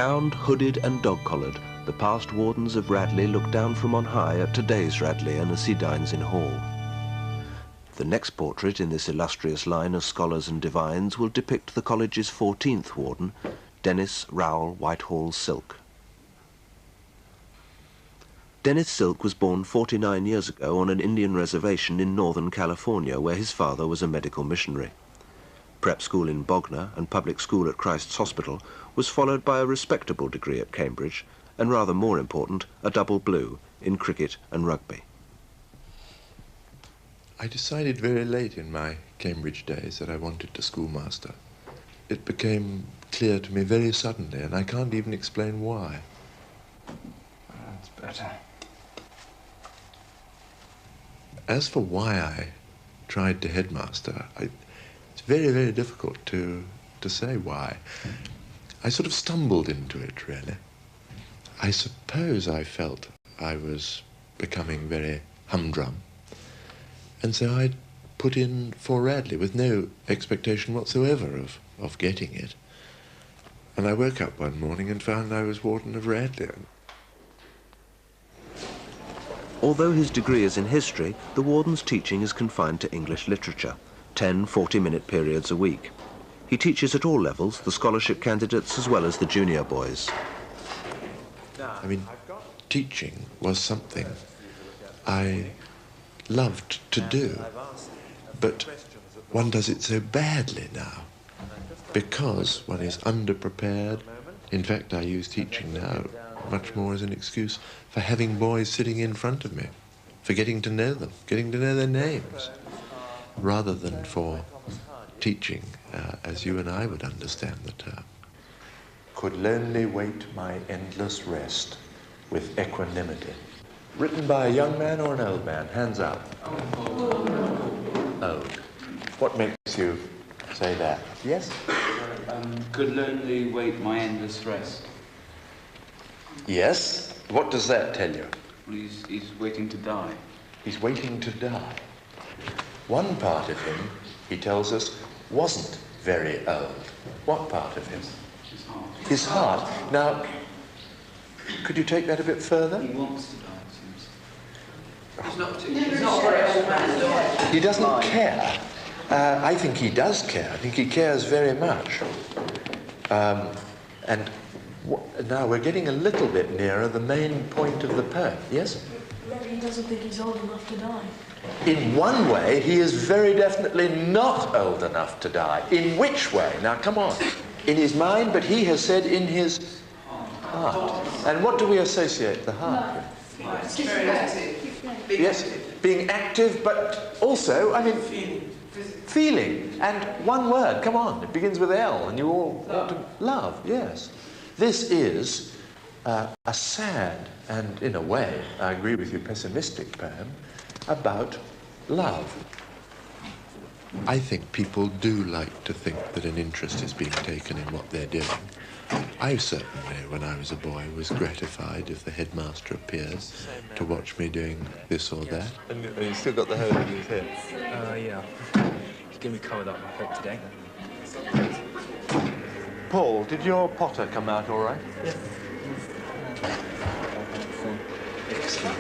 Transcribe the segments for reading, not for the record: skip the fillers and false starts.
Gowned, hooded and dog-collared, the past wardens of Radley look down from on high at today's Radleyan as he dines in hall. The next portrait in this illustrious line of scholars and divines will depict the college's 14th warden, Dennis Rowell Whitehall Silk. Dennis Silk was born 49 years ago on an Indian reservation in northern California, where his father was a medical missionary. Prep school in Bognor and public school at Christ's Hospital was followed by a respectable degree at Cambridge, and rather more important, a double blue in cricket and rugby. I decided very late in my Cambridge days that I wanted to schoolmaster. It became clear to me very suddenly, and I can't even explain why. That's better. As for why I tried to headmaster, it's very, very difficult to say why. I sort of stumbled into it, really. I suppose I felt I was becoming very humdrum, and so I put in for Radley with no expectation whatsoever of getting it. And I woke up one morning and found I was warden of Radley. Although his degree is in history, the warden's teaching is confined to English literature, 10 40-minute periods a week. He teaches at all levels, the scholarship candidates as well as the junior boys. I mean, teaching was something I loved to do, but one does it so badly now because one is underprepared. In fact, I use teaching now much more as an excuse for having boys sitting in front of me, for getting to know them, getting to know their names, rather than for teaching as you and I would understand the term. Could lonely wait my endless rest with equanimity. Written by a young man or an old man? Hands up. Old. What makes you say that? Yes? Could lonely wait my endless rest. Yes? What does that tell you? Well, he's waiting to die. He's waiting to die. One part of him, he tells us, wasn't very old. What part of him? His heart. His heart. Now, could you take that a bit further? He wants to die, it seems. He's not very old man. He doesn't care. I think he does care. I think he cares very much. And now we're getting a little bit nearer the main point of the poem. Yes? Maybe he doesn't think he's old enough to die. In one way, he is very definitely not old enough to die. In which way? Now, come on. In his mind, but he has said in his heart. And what do we associate the heart with? It's very active. Yes, being active, but also, I mean, feeling. And one word, come on, it begins with L, and you all want to love, yes. This is a sad and, in a way, I agree with you, pessimistic poem about love. I think people do like to think that an interest is being taken in what they're doing. I certainly, when I was a boy, was gratified if the headmaster appeared to watch me doing this or that. And you still got the hole in his head? Yeah. He's going to be covered up, I hope, today. Paul, did your potter come out all right? Yeah. Excellent.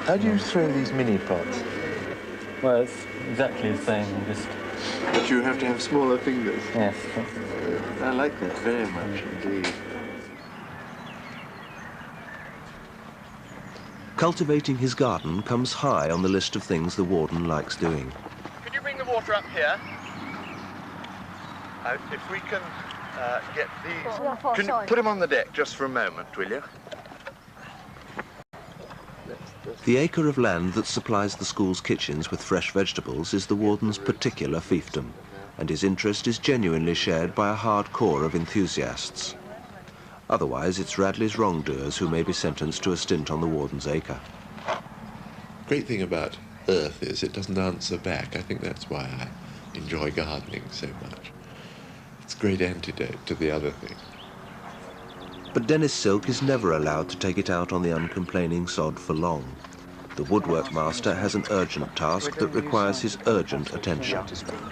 How do you throw these mini pots? Well, it's exactly the same, just... But you have to have smaller fingers. Yes. I like that very much indeed. Cultivating his garden comes high on the list of things the warden likes doing. Could you bring the water up here? If we can get these... Can you put them on the deck just for a moment, will you? The acre of land that supplies the school's kitchens with fresh vegetables is the warden's particular fiefdom, and his interest is genuinely shared by a hard core of enthusiasts. Otherwise, it's Radley's wrongdoers who may be sentenced to a stint on the warden's acre. Great thing about earth is it doesn't answer back. I think that's why I enjoy gardening so much. It's a great antidote to the other thing. But Dennis Silk is never allowed to take it out on the uncomplaining sod for long. The woodwork master has an urgent task that requires his urgent attention.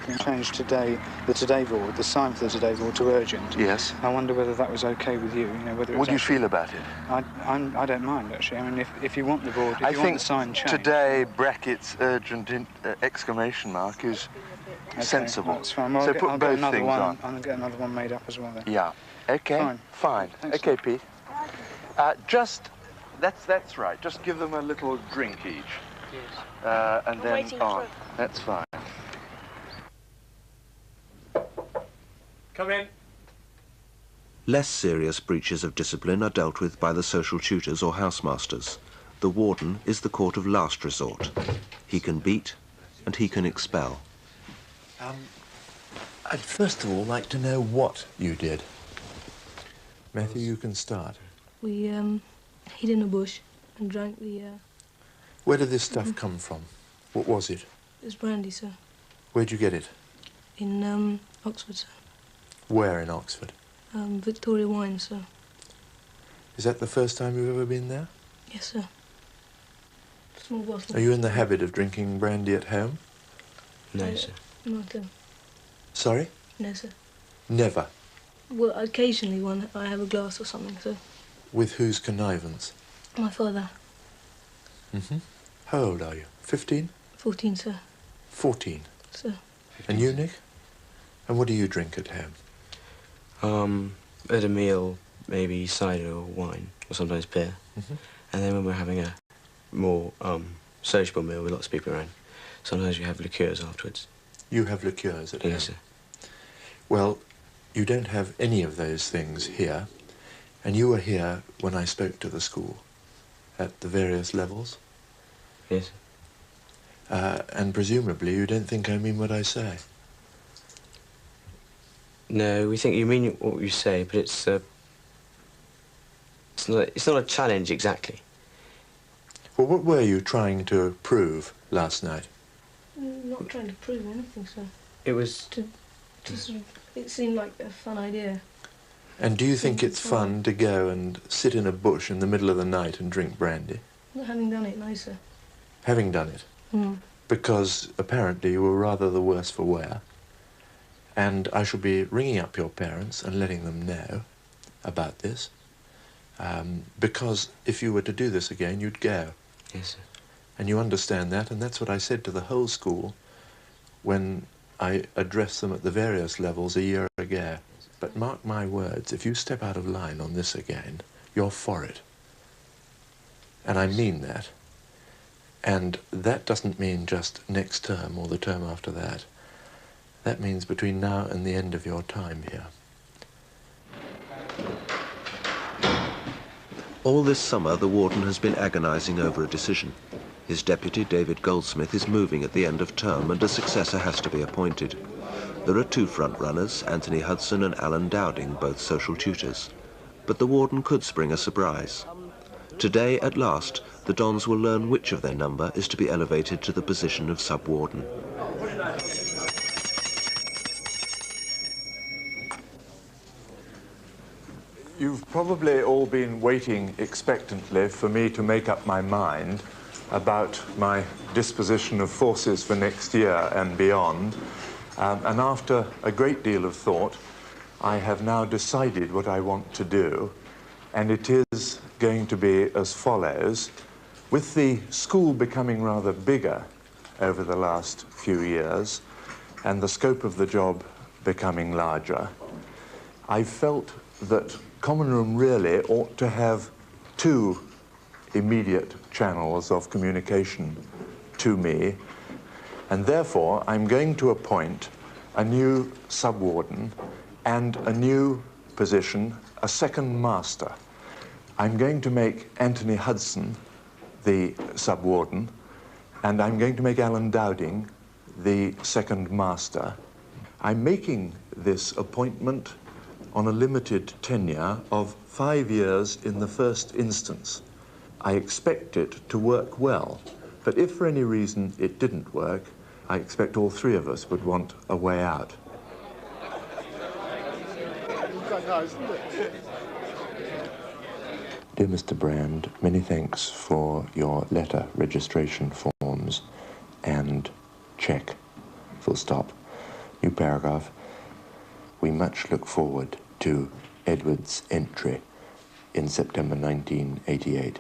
We changed today, the today board, the sign for the today board to urgent. Yes. I wonder whether that was okay with you. You know, whether What do you feel about it? I don't mind actually. I mean, if you want the board, if you want the sign changed. Today brackets urgent exclamation mark is sensible. That's fine. Well, so I'll put both things on. I'll get another one made up as well then. Yeah. Okay. Fine. Thanks, okay, Pete. That's right. Just give them a little drink each. Yes. And then on. That's fine. Come in. Less serious breaches of discipline are dealt with by the social tutors or housemasters. The warden is the court of last resort. He can beat and he can expel. I'd first of all like to know what you did. Matthew, you can start. We hid in a bush and drank the... Where did this stuff come from? What was it? It was brandy, sir. Where'd you get it? In Oxford, sir. Where in Oxford? Victoria Wine, sir. Is that the first time you've ever been there? Yes, sir. Small bottle. Are you in the habit of drinking brandy at home? No, sir. Not Sorry? No, sir. Never. Well, occasionally when I have a glass or something, sir. With whose connivance? My father. Mm-hmm. How old are you? 15? 14, sir. 14? Sir. And you, Nick? And what do you drink at home? At a meal, maybe cider or wine, or sometimes beer. Mm-hmm. And then when we're having a more sociable meal with lots of people around, sometimes we have liqueurs afterwards. You have liqueurs at home? Yes, sir. Well, you don't have any of those things here, and you were here when I spoke to the school at the various levels? Yes, sir. And presumably you don't think I mean what I say? No, we think you mean what you say, but it's not a challenge exactly. Well, what were you trying to prove last night? Not trying to prove anything, sir. It was... It seemed like a fun idea. And do you think it's fun to go and sit in a bush in the middle of the night and drink brandy? Not having done it, no, sir. Having done it? Mm. Because apparently you were rather the worse for wear. And I shall be ringing up your parents and letting them know about this. Because if you were to do this again, you'd go. Yes, sir. And you understand that, and that's what I said to the whole school when I addressed them at the various levels a year ago. But mark my words, if you step out of line on this again, you're for it. And I mean that. And that doesn't mean just next term or the term after that. That means between now and the end of your time here. All this summer, the warden has been agonising over a decision. His deputy, David Goldsmith, is moving at the end of term and a successor has to be appointed. There are two front-runners, Anthony Hudson and Alan Dowding, both social tutors. But the warden could spring a surprise. Today, at last, the Dons will learn which of their number is to be elevated to the position of sub-warden. You've probably all been waiting expectantly for me to make up my mind about my disposition of forces for next year and beyond. And after a great deal of thought, I have now decided what I want to do, and it is going to be as follows. With the school becoming rather bigger over the last few years, and the scope of the job becoming larger, I felt that Common Room really ought to have two immediate channels of communication to me, and therefore I'm going to appoint a new sub-warden and a new position, a second master. I'm going to make Anthony Hudson the sub-warden, and I'm going to make Alan Dowding the second master. I'm making this appointment on a limited tenure of 5 years in the first instance. I expect it to work well, but if for any reason it didn't work, I expect all three of us would want a way out. Dear Mr. Brand, many thanks for your letter, registration forms, and cheque. Full stop. New paragraph. We much look forward to Edward's entry in September 1988.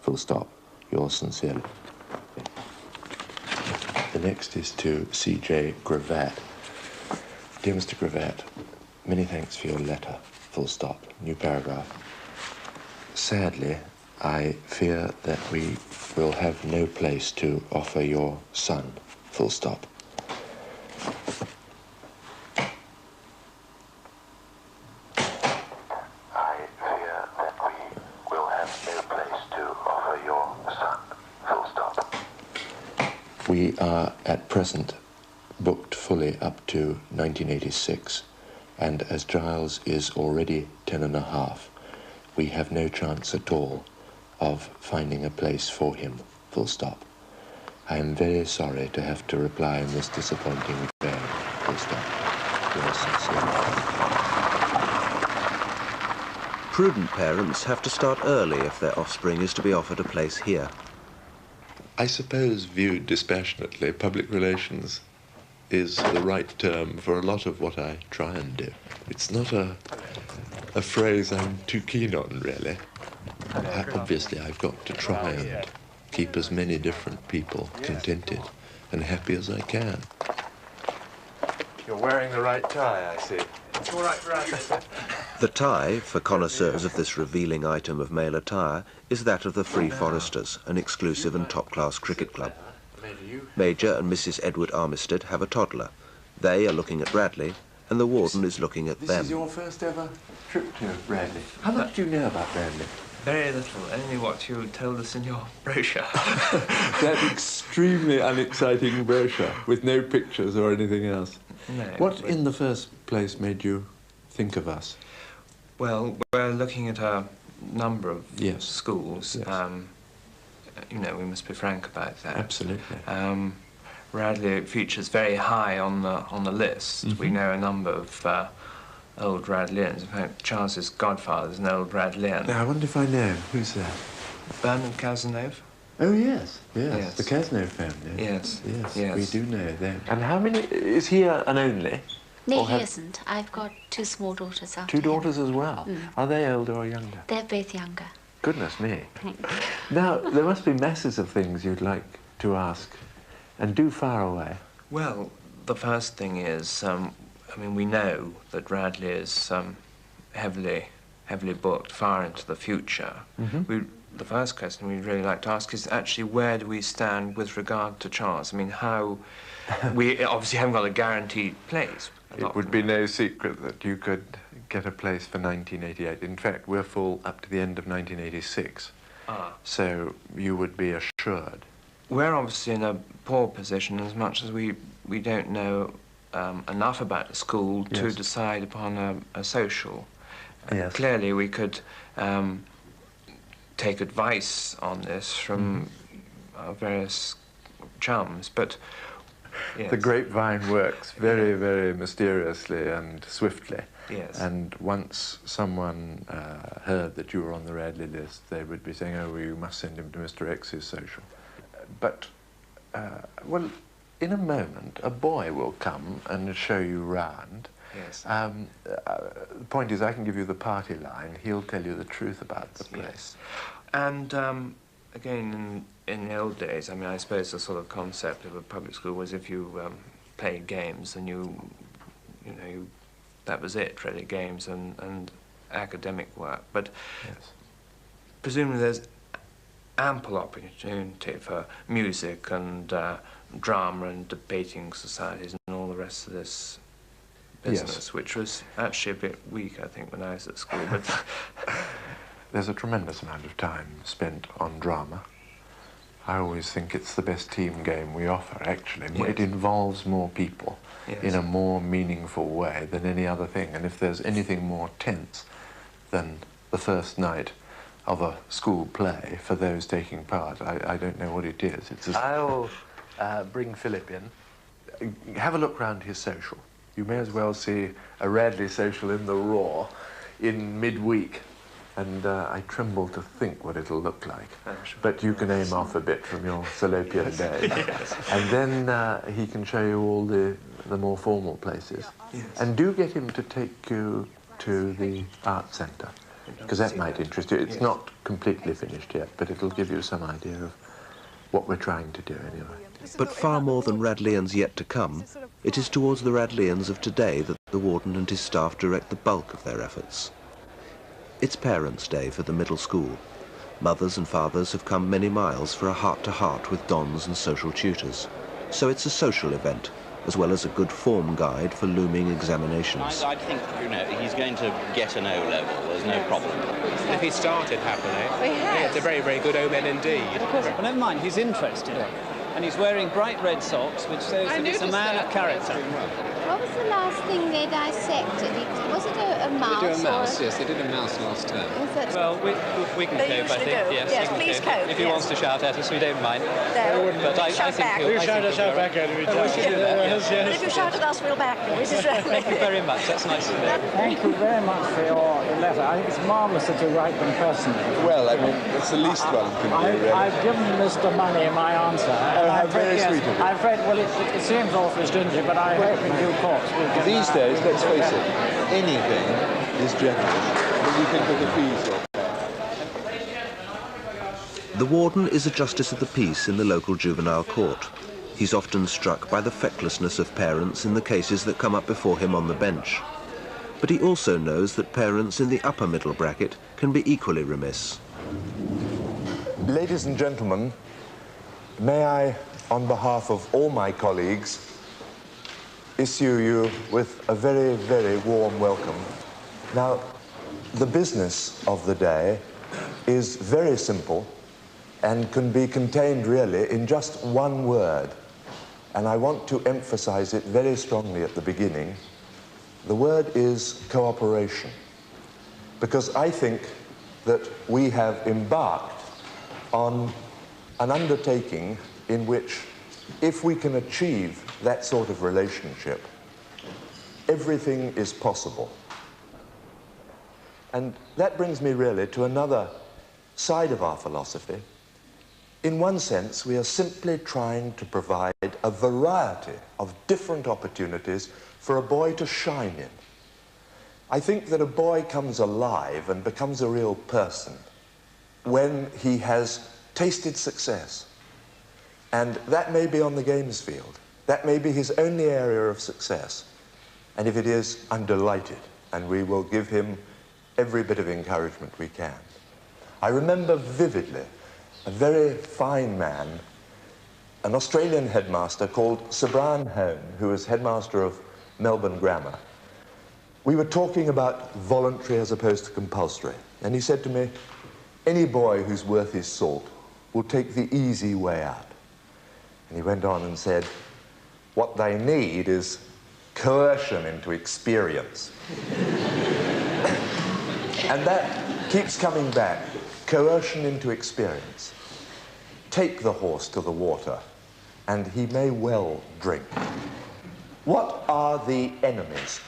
Full stop. Yours sincerely. The next is to C.J. Gravatt. Dear Mr. Gravatt, many thanks for your letter. Full stop. New paragraph. Sadly, I fear that we will have no place to offer your son. Full stop. I fear that we will have no place to offer your son. Full stop. We are at present booked fully up to 1986, and as Giles is already 10½, we have no chance at all of finding a place for him. Full stop. I am very sorry to have to reply in this disappointing way. Full stop. Yours sincerely. Prudent parents have to start early if their offspring is to be offered a place here. I suppose, viewed dispassionately, public relations is the right term for a lot of what I try and do. It's not a phrase I'm too keen on, really. Obviously, I've got to try and keep as many different people contented and happy as I can. You're wearing the right tie, I see. It's all right for us. The tie, for connoisseurs of this revealing item of male attire, is that of the Free Foresters, an exclusive and top-class cricket club. Major and Mrs. Edward Armistead have a toddler. They are looking at Radley, and the Warden is looking at them. This is your first ever trip to Radley. How much do you know about Radley? Very little, only what you told us in your brochure. That extremely unexciting brochure with no pictures or anything else. No. What, in the first place, made you think of us? Well, we're looking at a number of Yes. schools. Yes. You know, we must be frank about that. Absolutely. Radley features very high on the list. Mm-hmm. We know a number of old Radleyans. In fact, Charles's godfather is an old Radleyan. Now, I wonder if I know. Who's that? Bernard Cazenove? Oh, yes. Yes. Yes. The Cazenove family. Yes. Yes. Yes. We do know them. And how many... Is he an only? No, Or he have- isn't. I've got two small daughters after Two him. daughters as well? Mm. Are they older or younger? They're both younger. Goodness me. Thank you. Now, there must be masses of things you'd like to ask, and do fire away. Well, the first thing is, I mean, we know that Radley is heavily booked far into the future. Mm-hmm. The first question we'd really like to ask is actually where do we stand with regard to Charles? I mean, how... we obviously haven't got a guaranteed place. It would be no secret that you could get a place for 1988. In fact, we're full up to the end of 1986. So you would be assured. We're obviously in a poor position as much as we don't know enough about the school to Yes. decide upon a social. Yes. Clearly, we could take advice on this from our various chums, but... Yes. The grapevine works very, very mysteriously and swiftly. Yes. And once someone heard that you were on the Radley list, they would be saying, oh, well, you must send him to Mr. X's social. But, well, in a moment, a boy will come and show you round. Yes. The point is, I can give you the party line. He'll tell you the truth about the place. Yes. And, again, in the old days, I mean, I suppose the sort of concept of a public school was if you played games and you know, that was it, really, games and academic work. But Yes. presumably there's ample opportunity for music and drama and debating societies and all the rest of this business, Yes. which was actually a bit weak, I think, when I was at school. But There's a tremendous amount of time spent on drama. I always think it's the best team game we offer, actually. Yes. It involves more people Yes. in a more meaningful way than any other thing. And if there's anything more tense than the first night of a school play for those taking part, I don't know what it is. It's I'll bring Philip in. Have a look round his social. You may as well see a Radley social in the raw in midweek. and I tremble to think what it'll look like. Sure. But you can aim off a bit from your fallopian days. Yes. And then he can show you all the more formal places. Yes. And do get him to take you to the art centre, because that might interest you. It's not completely finished yet, but it'll give you some idea of what we're trying to do anyway. But far more than Radleyans yet to come, it is towards the Radleyans of today that the warden and his staff direct the bulk of their efforts. It's Parents' Day for the middle school. Mothers and fathers have come many miles for a heart-to-heart with dons and social tutors. So it's a social event, as well as a good form guide for looming examinations. I think, he's going to get an O-level, there's no problem. If he started happily, it's a very, very good omen indeed. Of course, but never mind, he's interested. And he's wearing bright red socks, which shows that he's a man of character. What was the last thing they dissected? Was it a mouse? They did a mouse, yes, they did a mouse last term. Well, we can cope, I think. Yes, please cope. If he wants to shout at us, we don't mind. No, but I think he'll shout back at him. But if you shout at us, we'll back you. Thank you very much, that's nice to know. Thank you very much for your letter. I think it's marvellous that you write them personally. Well, I mean, it's the least one can do, really. I've given Mr. Money my answer. Oh, how very sweet of you. I've read, well, it seems awfully stingy, but I hope in due course we'll get These days, let's face it, anything is generous. When you think of the fees or... The warden is a justice of the peace in the local juvenile court. He's often struck by the fecklessness of parents in the cases that come up before him on the bench. But he also knows that parents in the upper middle bracket can be equally remiss. Ladies and gentlemen, may I, on behalf of all my colleagues, issue you with a very, very warm welcome. Now, the business of the day is very simple and can be contained really in just one word. And I want to emphasize it very strongly at the beginning. The word is cooperation. Because I think that we have embarked on an undertaking in which, if we can achieve that sort of relationship, everything is possible. And that brings me really to another side of our philosophy. In one sense, we are simply trying to provide a variety of different opportunities for a boy to shine in. I think that a boy comes alive and becomes a real person when he has tasted success. And that may be on the games field. That may be his only area of success. And if it is, I'm delighted, and we will give him every bit of encouragement we can. I remember vividly a very fine man, an Australian headmaster called Sir Brian Hone, who was headmaster of Melbourne Grammar. We were talking about voluntary as opposed to compulsory, and he said to me, any boy who's worth his salt will take the easy way out. And he went on and said, what they need is coercion into experience. And that keeps coming back, coercion into experience. Take the horse to the water, and he may well drink. What are the enemies?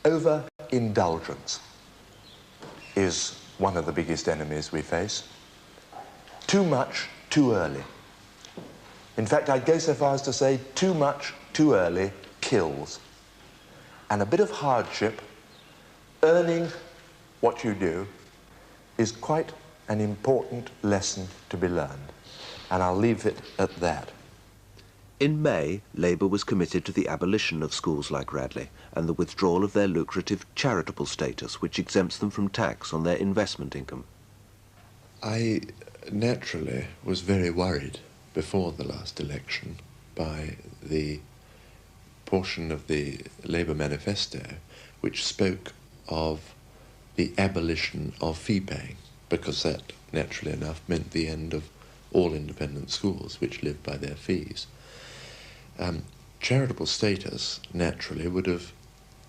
Overindulgence is one of the biggest enemies we face. Too much, too early. In fact, I'd go so far as to say too much, too early kills. And a bit of hardship, earning what you do, is quite an important lesson to be learned. And I'll leave it at that. In May, Labour was committed to the abolition of schools like Radley and the withdrawal of their lucrative charitable status, which exempts them from tax on their investment income. I naturally was very worried before the last election by the portion of the Labour manifesto which spoke of the abolition of fee paying, because that, naturally enough, meant the end of all independent schools which lived by their fees. Charitable status, naturally, would have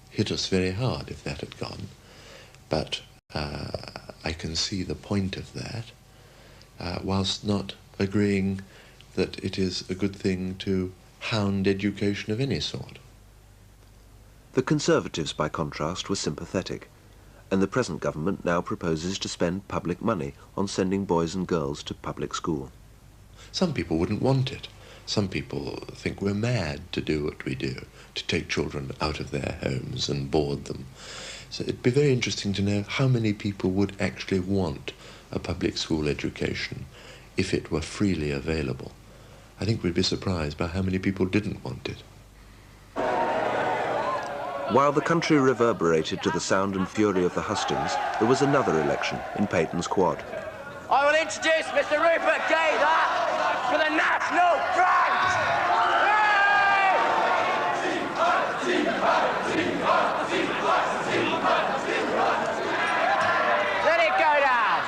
hit us very hard if that had gone, but I can see the point of that, whilst not agreeing that it is a good thing to hound education of any sort. The Conservatives, by contrast, were sympathetic. and the present government now proposes to spend public money on sending boys and girls to public school. Some people wouldn't want it. Some people think we're mad to do what we do, to take children out of their homes and board them. So it'd be very interesting to know how many people would actually want a public school education if it were freely available. I think we'd be surprised by how many people didn't want it. While the country reverberated to the sound and fury of the hustings, there was another election in Peyton's Quad. I will introduce Mr. Rupert Gaither for the National Front! Let it go down!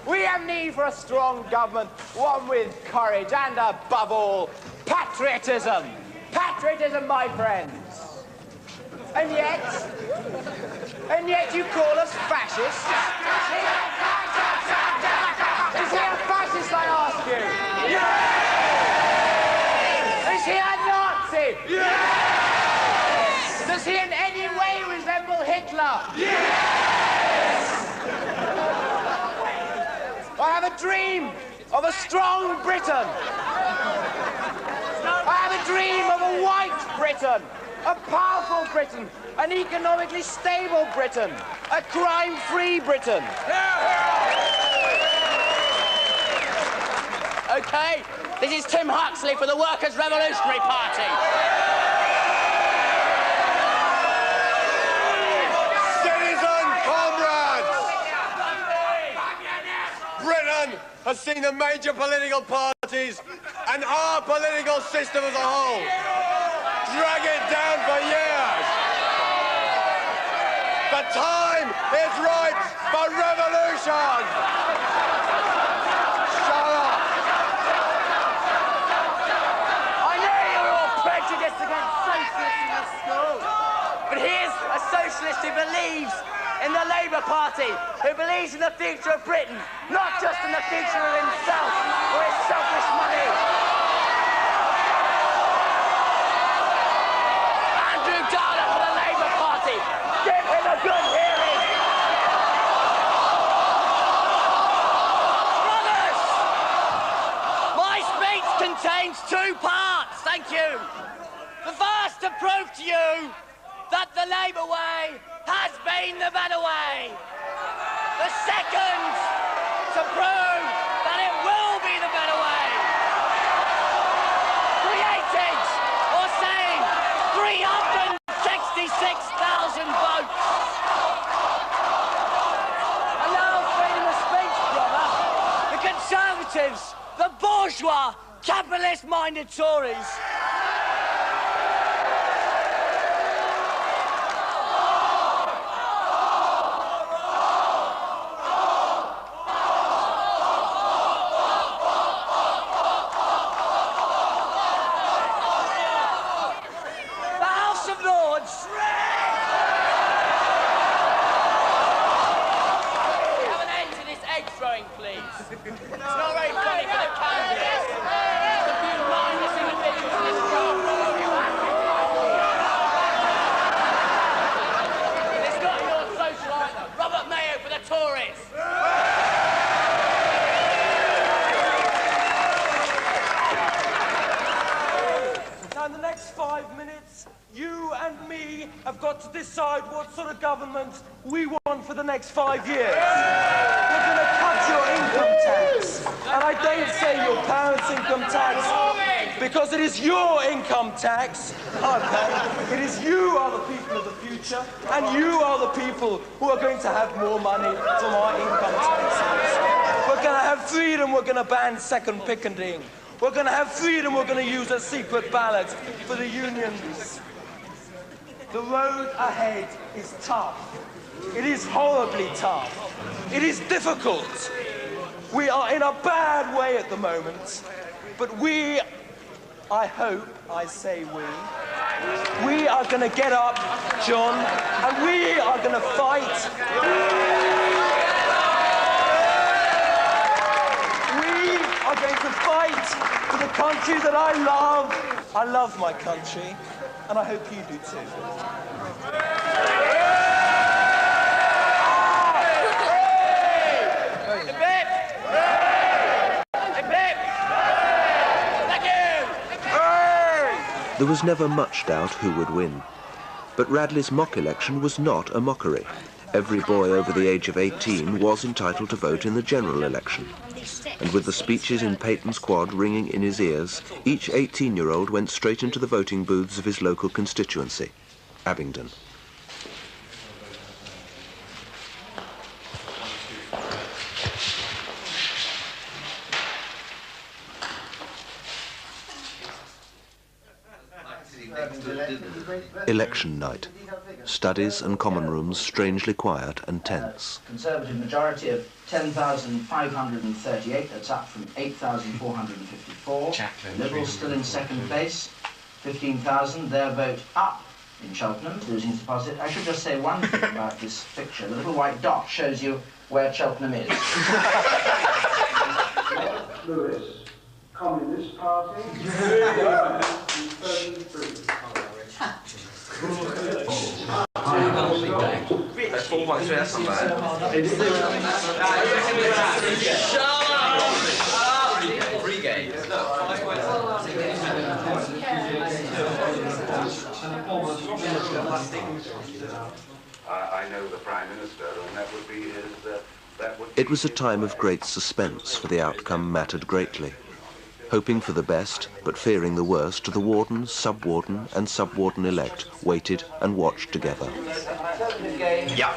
We have need for a strong government, one with courage and, above all, patriotism. Patriotism, my friends. And yet you call us fascists? Is he a fascist, I ask you? Yes! Is he a Nazi? Yes! Does he in any way resemble Hitler? Yes! I have a dream of a strong Britain. I have a dream of a white Britain, a powerful Britain, an economically stable Britain, a crime-free Britain. Okay, this is Tim Huxley for the Workers' Revolutionary Party. Citizen comrades! Britain has seen the major political parties and our political system as a whole drag it down for years. The time is right for revolution. Shut up. I know you're all prejudiced against socialists in this school, but here's a socialist who believes in the Labour Party, who believes in the future of Britain, not just in the future of himself or his selfish money. Andrew Darley for the Labour Party. Give him a good hearing. Brothers, my speech contains two parts, thank you. The first to prove to you that the Labour way has been the better way. The second to prove that it will be the better way. Created or saying 366,000 votes. And now freedom of speech, brother. The Conservatives, the bourgeois, capitalist-minded Tories. We want for the next 5 years. We're going to cut your income tax. And I don't say your parents' income tax, because it is your income tax. Okay? It is you are the people of the future, and you are the people who are going to have more money from our income taxes. We're going to have freedom, we're going to ban second picketing. We're going to have freedom, we're going to use a secret ballot for the unions. The road ahead is tough. It is horribly tough. It is difficult. We are in a bad way at the moment, but we, I hope, I say we are going to get up, John, and we are going to fight. We are going to fight for the country that I love. I love my country, and I hope you do too. There was never much doubt who would win. But Radley's mock election was not a mockery. Every boy over the age of 18 was entitled to vote in the general election. And with the speeches in Peyton's Quad ringing in his ears, each 18-year-old went straight into the voting booths of his local constituency, Abingdon. Election night. Studies and common rooms strangely quiet and tense. Conservative majority of 10,538, that's up from 8,454. Liberals still in second place, 15,000, their vote up in Cheltenham, losing its deposit. I should just say one thing about this picture. The little white dot shows you where Cheltenham is. Lewis, Communist Party, 33. I know the Prime Minister, and that would be his... It was a time of great suspense, for the outcome mattered greatly. Hoping for the best, but fearing the worst, the warden, sub-warden and sub-warden-elect waited and watched together. Yeah,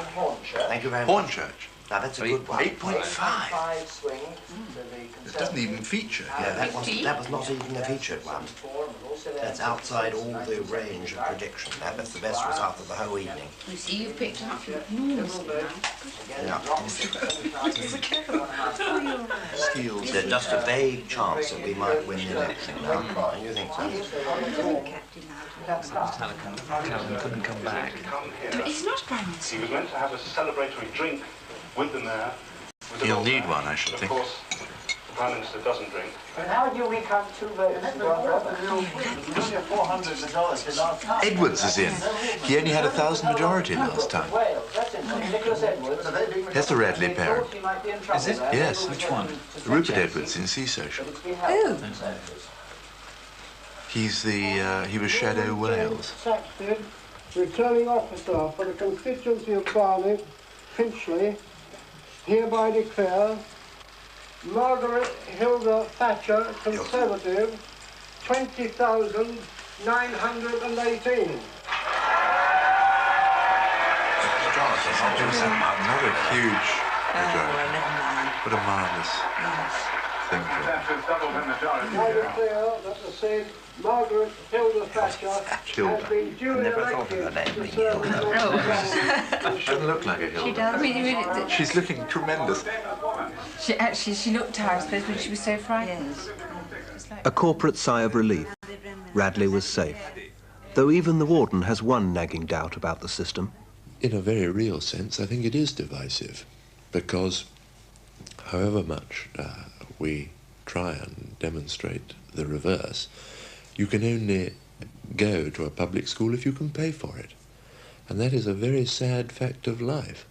thank you very much. Hornchurch. Now that's a good one. 8.5. It doesn't even feature. Yeah, that was not even a featured one. That's outside all the range of prediction. That's the best result of the whole evening. You see, you've picked up enormously now. Yeah. There's just a vague chance that we might win the election now. Don't you think so? Calvin couldn't come back. He's not Prime Minister. He was meant to have a celebratory drink with the mayor. He'll need one, I should think. Of course, the Prime Minister doesn't drink. And how do we count 2 votes? $400 Edwards is in. He only had 1,000 majority last time. That's the Radley parent. Is it? Yes. Which one? Rupert Edwards in Sea Social. Who? He's he was Shadow Wales. Saxton, returning officer for the constituency of Barnet, Finchley, hereby declare Margaret Hilda Thatcher, Conservative, 20,918. Another huge majority. What a marvellous thing. I declare that the said Margaret Hilda Thatcher has been duly elected to serve the Doesn't look like a Hilda. She does. I mean, she's looking tremendous. She looked tired, I suppose, but she was so frightened. A corporate sigh of relief. Radley was safe. Though even the warden has one nagging doubt about the system. In a very real sense, I think it is divisive, because however much we try and demonstrate the reverse, you can only go to a public school if you can pay for it. And that is a very sad fact of life.